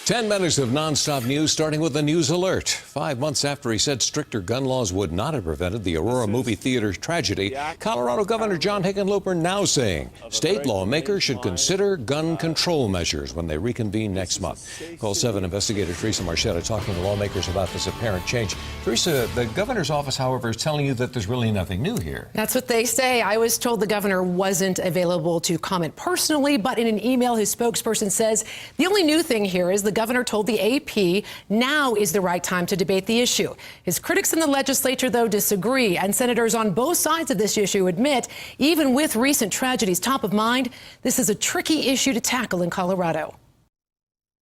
10 minutes of nonstop news, starting with the news alert. 5 months after he said stricter gun laws would not have prevented the Aurora movie theater tragedy, Colorado Governor John Hickenlooper now saying state lawmakers should consider gun control measures when they reconvene next month. CALL7 Investigator Theresa Marchetta talking to lawmakers about this apparent change. Theresa, the governor's office, however, is telling you that there's really nothing new here. That's what they say. I was told the governor wasn't available to comment personally, but in an email, his spokesperson says the only new thing here is the governor told the AP now is the right time to debate the issue. His critics in the legislature, though, disagree, and senators on both sides of this issue admit, even with recent tragedies top of mind, this is a tricky issue to tackle in Colorado.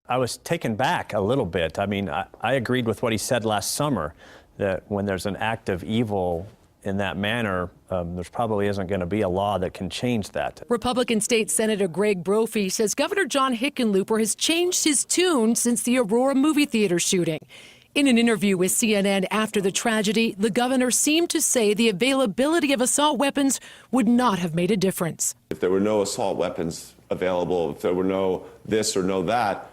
I was taken back a little bit. I mean, I agreed with what he said last summer, that when there's an act of evil in that manner, there probably isn't going to be a law that can change that. Republican State Senator Greg Brophy says Governor John Hickenlooper has changed his tune since the Aurora movie theater shooting. In an interview with CNN after the tragedy, the governor seemed to say the availability of assault weapons would not have made a difference. If there were no assault weapons available, if there were no this or no that,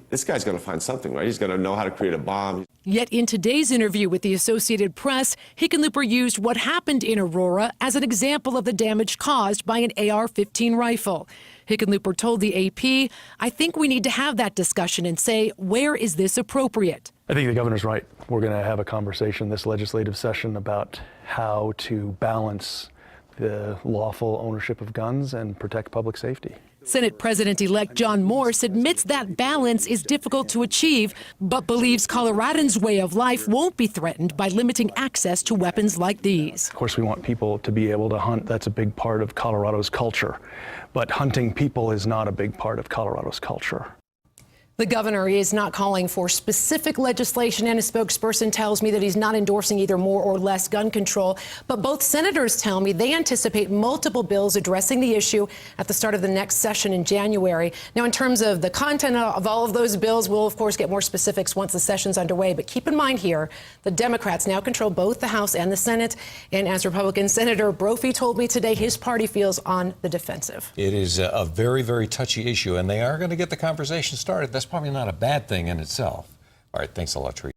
this guy's going to find something, right? He's going to know how to create a bomb. Yet in today's interview with the Associated Press, Hickenlooper used what happened in Aurora as an example of the damage caused by an AR-15 rifle. Hickenlooper told the AP, "I think we need to have that discussion and say, where is this appropriate?" I think the governor's right. We're going to have a conversation this legislative session about how to balance the lawful ownership of guns and protect public safety. Senate President-elect John Morse admits that balance is difficult to achieve, but believes Coloradans' way of life won't be threatened by limiting access to weapons like these. Of course, we want people to be able to hunt. That's a big part of Colorado's culture. But hunting people is not a big part of Colorado's culture. The governor is not calling for specific legislation, and a spokesperson tells me that he's not endorsing either more or less gun control. But both senators tell me they anticipate multiple bills addressing the issue at the start of the next session in January. Now, in terms of the content of all of those bills, we'll, of course, get more specifics once the session's underway. But keep in mind here, the Democrats now control both the House and the Senate. And as Republican Senator Brophy told me today, his party feels on the defensive. It is a very, very touchy issue, and they are going to get the conversation started. That's probably not a bad thing in itself. All right, thanks a lot, Teresa.